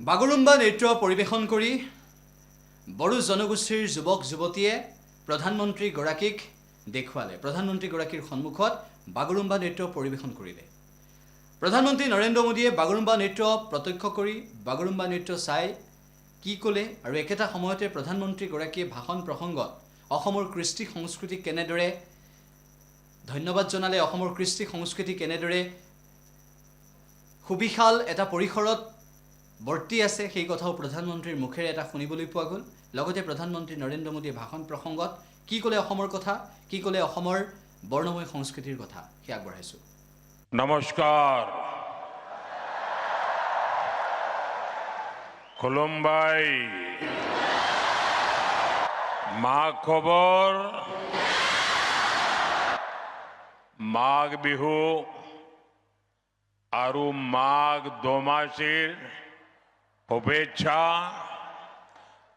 বাগুৰুম্বা নৃত্য পৰিৱেশন কৰি বড়ো জনগোষ্ঠীৰ যুৱক যুৱতীয়ে প্ৰধানমন্ত্ৰীগৰাকীক দেখুৱালে। প্ৰধানমন্ত্ৰীগৰাকীৰ সন্মুখত বাগুৰুম্বা নৃত্য পৰিৱেশন কৰিলে। প্ৰধানমন্ত্ৰী নৰেন্দ্ৰ মোদীয়ে বাগুৰুম্বা নৃত্য প্ৰত্যক্ষ কৰি বাগুৰুম্বা নৃত্য চাই কি ক'লে আৰু একেটা সময়তে প্ৰধানমন্ত্ৰীগৰাকীয়ে ভাষণ প্ৰসংগত অসমৰ কৃষ্টি সংস্কৃতি কেনেদৰে ধন্যবাদ জনালে, অসমৰ কৃষ্টি সংস্কৃতি কেনেদৰে সুবিশাল এটা পৰিসৰত বৰ্তি আছে সেই কথাও প্ৰধানমন্ত্ৰীৰ মুখেৰে এটা শুনিবলৈ পোৱা গ'ল। লগতে প্ৰধানমন্ত্ৰী নৰেন্দ্ৰ মোদীয়ে ভাষণ প্ৰসংগত কি ক'লে অসমৰ কথা, কি ক'লে অসমৰ বৰ্ণময় সংস্কৃতিৰ কথা সেই আগবঢ়াইছোঁ। নমস্কাৰ, খুলুমবাই, মাঘ খবৰ, মাঘ বিহু আৰু মাঘ দোমাসীৰ শুভেচ্ছা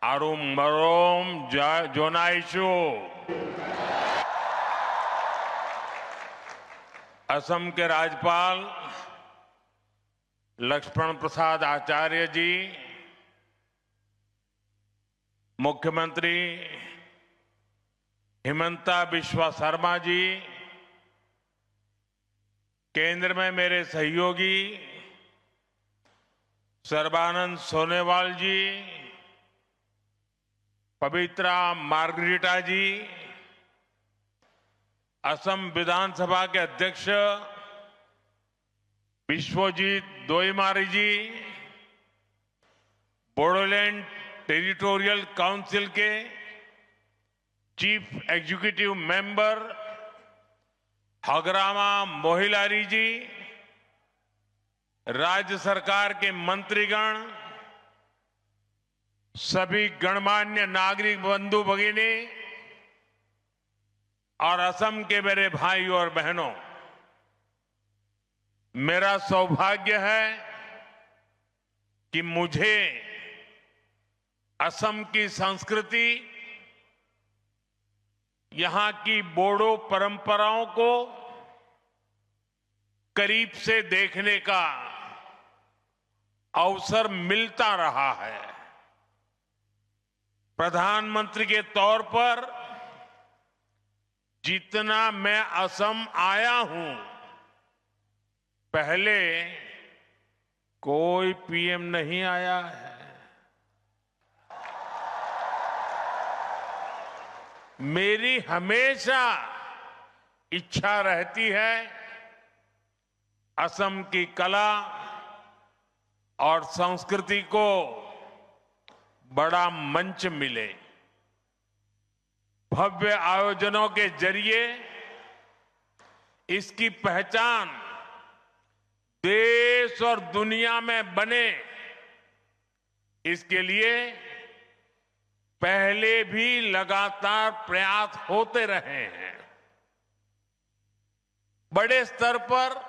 আৰু মৰম জনাইছো। असम के राज्यपाल लक्ष्मण प्रसाद आचार्य जी, मुख्यमंत्री हिमंता बिस्वा शर्मा जी, केंद्र में मेरे सहयोगी सर्बानंद सोनेवाल जी, पवित्रा मार्गरीटा जी, असम विधानसभा के अध्यक्ष विश्वजीत दोईमारी जी, बोडोलैंड टेरिटोरियल काउंसिल के chief executive member Hagrama Mohilary ji, राज्य सरकार के मंत्रीगण, सभी गणमान्य नागरिक बंधु भगिनी और असम के मेरे भाई और बहनों, मेरा सौभाग्य है कि मुझे असम की संस्कृति, यहां की बोडो परंपराओं को करीब से देखने का अवसर मिलता रहा है। प्रधानमंत्री के तौर पर जितना मैं असम आया हूं, पहले कोई पीएम नहीं आया है। मेरी हमेशा इच्छा रहती है असम की कला और संस्कृति को बड़ा मंच मिले। भव्य आयोजनों के जरिए इसकी पहचान देश और दुनिया में बने, इसके लिए पहले भी लगातार प्रयास होते रहे हैं। बड़े स्तर पर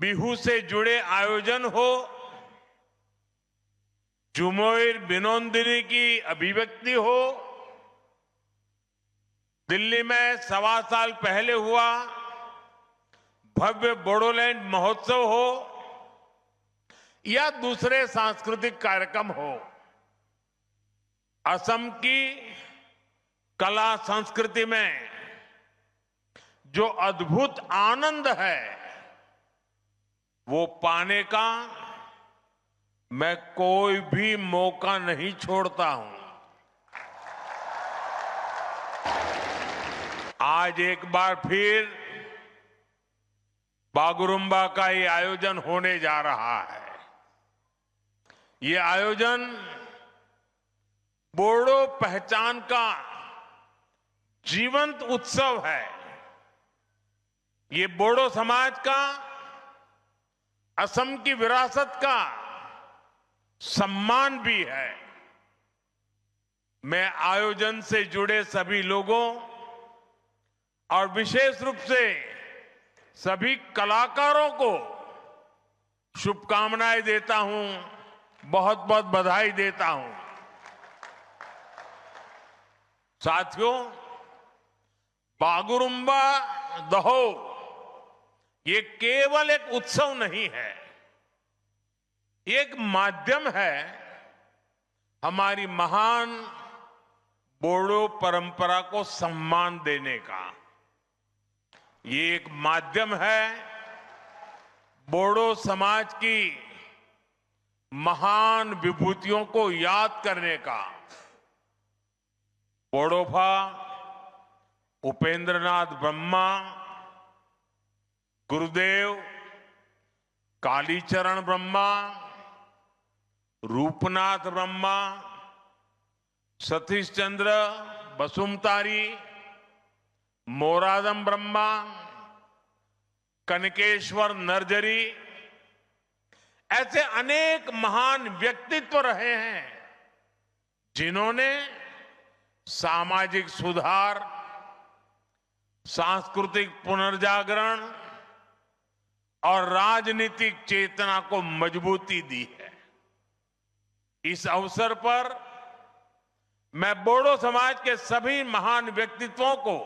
बिहू से जुड़े आयोजन हो, झुमोर बिनोंदिनी की अभिव्यक्ति हो, दिल्ली में 1.25 साल पहले हुआ भव्य बोडोलैंड महोत्सव हो या दूसरे सांस्कृतिक कार्यक्रम हो, असम की कला संस्कृति में जो अद्भुत आनंद है वो पाने का मैं कोई भी मौका नहीं छोड़ता हूं। आज एक बार फिर बागुरुम्बा का ये आयोजन होने जा रहा है। ये आयोजन बोडो पहचान का जीवंत उत्सव है। ये बोडो समाज का, असम की विरासत का सम्मान भी है। मैं आयोजन से जुड़े सभी लोगों और विशेष रूप से सभी कलाकारों को शुभकामनाएं देता हूं, बहुत बहुत बधाई देता हूं। साथियों, बागुरुम्बा दहो ये केवल एक उत्सव नहीं है, एक माध्यम है हमारी महान बोडो परंपरा को सम्मान देने का। ये एक माध्यम है बोडो समाज की महान विभूतियों को याद करने का। बोडोफा उपेंद्रनाथ ब्रह्मा, गुरुदेव कालीचरण ब्रह्मा, रूपनाथ ब्रह्मा, सतीश चंद्र बसुमतारी, मोरादम ब्रह्मा, कनकेश्वर नरजरी, ऐसे अनेक महान व्यक्तित्व रहे हैं जिन्होंने सामाजिक सुधार, सांस्कृतिक पुनर्जागरण और राजनीतिक चेतना को मजबूती दी है। इस अवसर पर मैं बोडो समाज के सभी महान व्यक्तित्वों को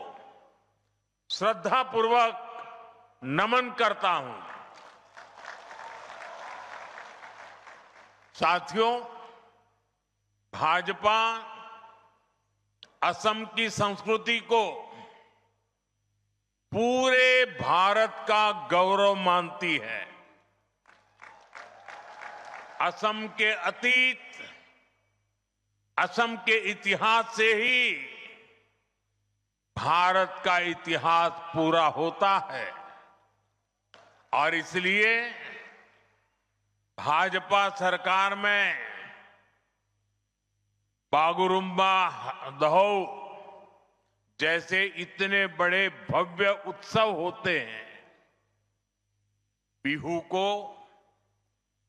श्रद्धापूर्वक नमन करता हूं। साथियों, भाजपा असम की संस्कृति को पूरे भारत का गौरव मानती है। असम के अतीत, असम के इतिहास से ही भारत का इतिहास पूरा होता है और इसलिए भाजपा सरकार में बागुरुम्बा दहौ जैसे इतने बड़े भव्य उत्सव होते हैं। बिहू को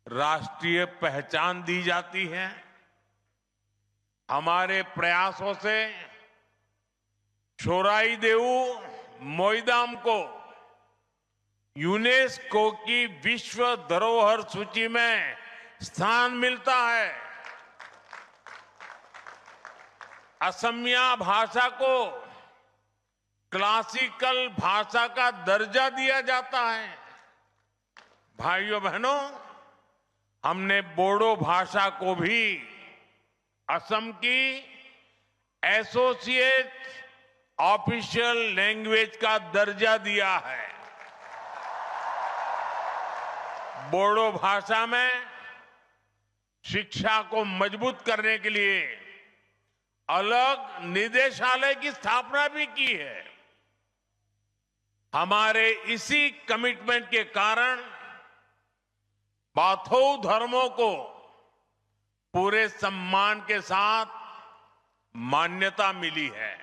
राष्ट्रीय पहचान दी जाती है। हमारे प्रयासों से छोराई देऊ मोईदाम को यूनेस्को की विश्व धरोहर सूची में स्थान मिलता है। असमिया भाषा को क्लासिकल भाषा का दर्जा दिया जाता है। भाइयों बहनों, हमने बोडो भाषा को भी असम की एसोसिएट ऑफिशियल लैंग्वेज का दर्जा दिया है। बोडो भाषा में शिक्षा को मजबूत करने के लिए अलग निदेशालय की स्थापना भी की है। हमारे इसी कमिटमेंट के कारण बाथौ धर्मों को पूरे सम्मान के साथ मान्यता मिली है।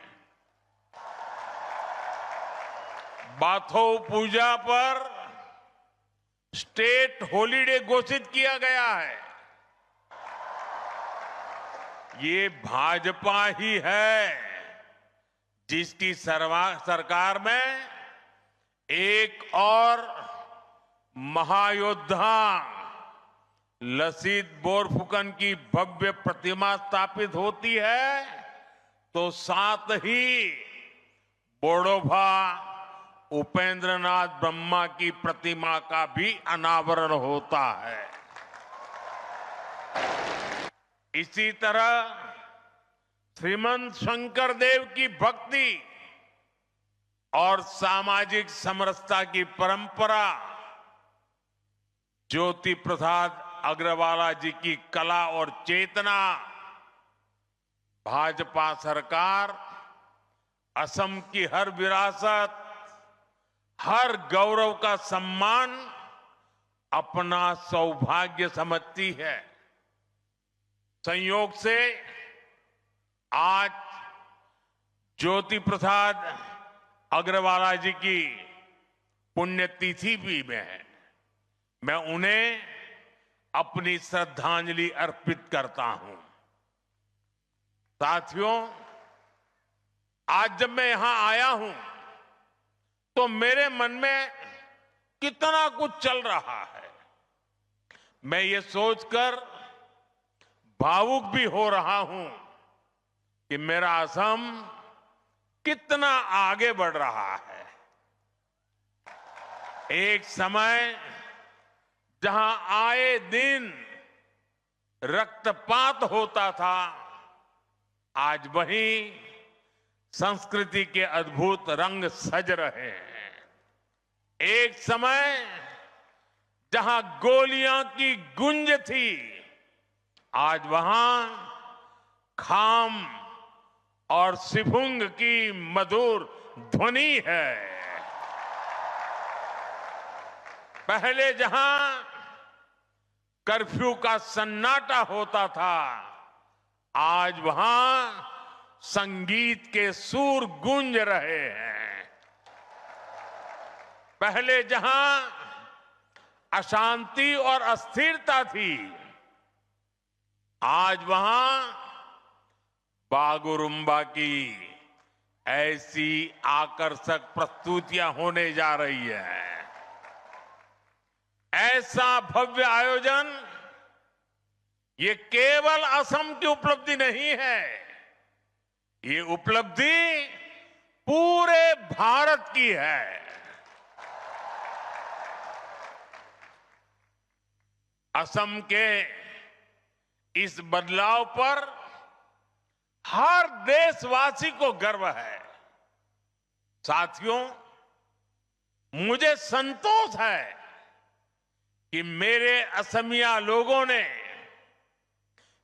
बाथौ पूजा पर स्टेट हॉलिडे घोषित किया गया है। ये भाजपा ही है जिसकी सरकार में एक और महायोद्धा लसीत बोरफुकन की भव्य प्रतिमा स्थापित होती है तो साथ ही बोडोफा उपेंद्रनाथ ब्रह्मा की प्रतिमा का भी अनावरण होता है। इसी तरह श्रीमंत शंकर देव की भक्ति और सामाजिक समरसता की परंपरा, ज्योति प्रसाद अग्रवाला जी की कला और चेतना, भाजपा सरकार असम की हर विरासत, हर गौरव का सम्मान अपना सौभाग्य समझती है। संयोग से आज ज्योति प्रसाद अग्रवाला जी की पुण्यतिथि भी में है। मैं उन्हें अपनी श्रद्धांजलि अर्पित करता हूं। साथियों, आज जब मैं यहां आया हूं तो मेरे मन में कितना कुछ चल रहा है। मैं ये सोचकर भावुक भी हो रहा हूं कि मेरा असम कितना आगे बढ़ रहा है। एक समय जहां आए दिन रक्तपात होता था, आज वहीं संस्कृति के अद्भुत रंग सज रहे हैं। एक समय जहां गोलियां की गूंज थी, आज वहां खाम और सिफुंग की मधुर ध्वनि है। पहले जहां कर्फ्यू का सन्नाटा होता था, आज वहां संगीत के सुर गूंज रहे हैं। पहले जहां अशांति और अस्थिरता थी, आज वहां बागुरुम्बा की ऐसी आकर्षक प्रस्तुतियां होने जा रही है। ऐसा भव्य आयोजन ये केवल असम की उपलब्धि नहीं है, ये उपलब्धि पूरे भारत की है। असम के इस बदलाव पर हर देशवासी को गर्व है। साथियों, मुझे संतोष है कि मेरे असमिया लोगों ने,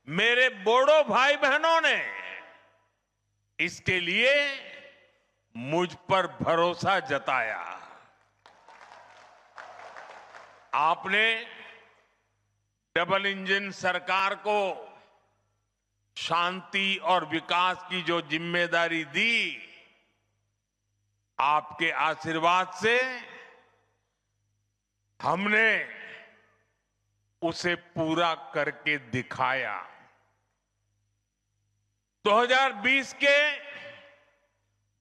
मेरे बोडो भाई बहनों ने इसके लिए मुझ पर भरोसा जताया। आपने डबल इंजन सरकार को शांति और विकास की जो जिम्मेदारी दी, आपके आशीर्वाद से हमने उसे पूरा करके दिखाया। 2020 के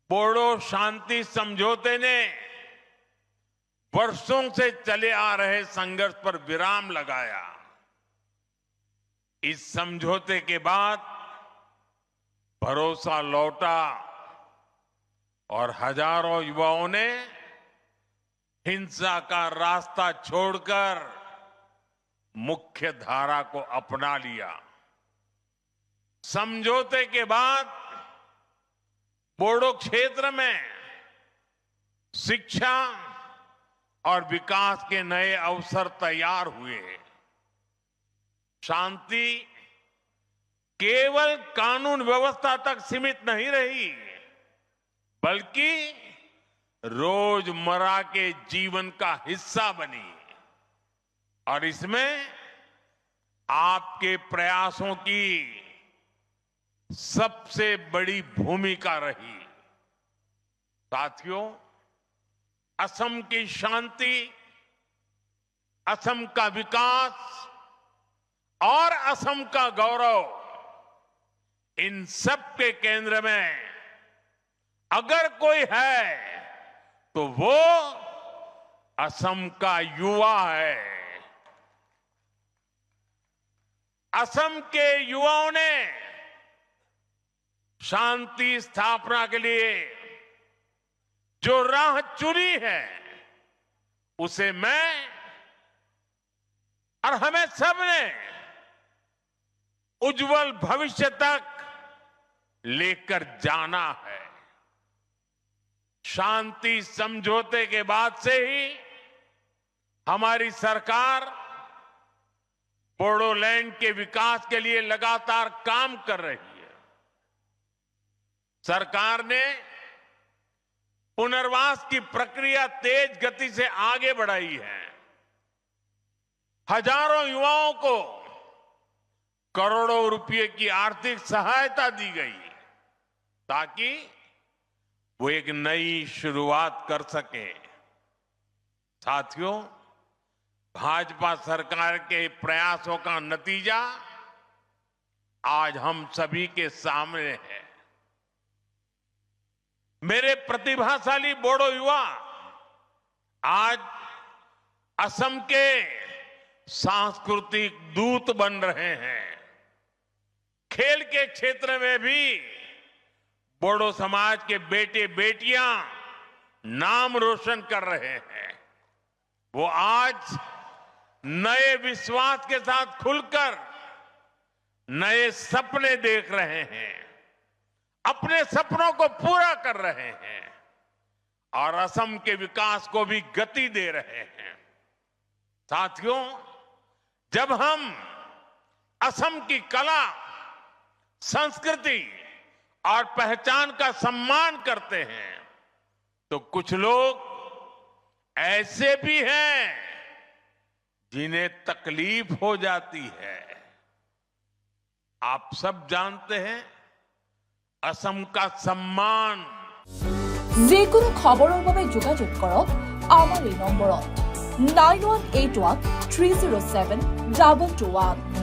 बोडो शांति समझौते ने वर्षों से चले आ रहे संघर्ष पर विराम लगाया। इस समझौते के बाद भरोसा लौटा और हजारों युवाओं ने हिंसा का रास्ता छोड़कर मुख्य धारा को अपना लिया। समझौते के बाद बोडो क्षेत्र में शिक्षा और विकास के नए अवसर तैयार हुए। शांति केवल कानून व्यवस्था तक सीमित नहीं रही, बल्कि रोजमर्रा के जीवन का हिस्सा बनी। और इसमें आपके प्रयासों की सबसे बड़ी भूमिका रही। साथियों, असम की शांति, असम का विकास और असम का गौरव, इन सब के केंद्र में अगर कोई है तो वो असम का युवा है। असम के युवाओं ने शांति स्थापना के लिए जो राह चुनी है, उसे मैं और हमें सबने उज्जवल भविष्य तक लेकर जाना है। शांति समझौते के बाद से ही हमारी सरकार बोडोलैंड के विकास के लिए लगातार काम कर रही है। सरकार ने पुनर्वास की प्रक्रिया तेज गति से आगे बढ़ाई है। हजारों युवाओं को करोड़ों रुपए की आर्थिक सहायता दी गई ताकि वो एक नई शुरुआत कर सके। साथियों, भाजपा सरकार के प्रयासों का नतीजा आज हम सभी के सामने है। मेरे प्रतिभाशाली बोडो युवा आज असम के सांस्कृतिक दूत बन रहे हैं। खेल के क्षेत्र में भी बोडो समाज के बेटे बेटियां नाम रोशन कर रहे हैं। वो आज नए विश्वास के साथ खुलकर नए सपने देख रहे हैं, अपने सपनों को पूरा कर रहे हैं और असम के विकास को भी गति दे रहे हैं। साथियों, जब हम असम की कला, संस्कृति और पहचान का सम्मान करते हैं तो कुछ लोग ऐसे भी हैं जिन्हें तकलीफ हो जाती है। आप सब जानते हैं, असम का सम्मान। যিকোনো খবৰৰ বাবে যোগাযোগ কৰক আমাৰ এই নম্বৰত 9181 307 2221।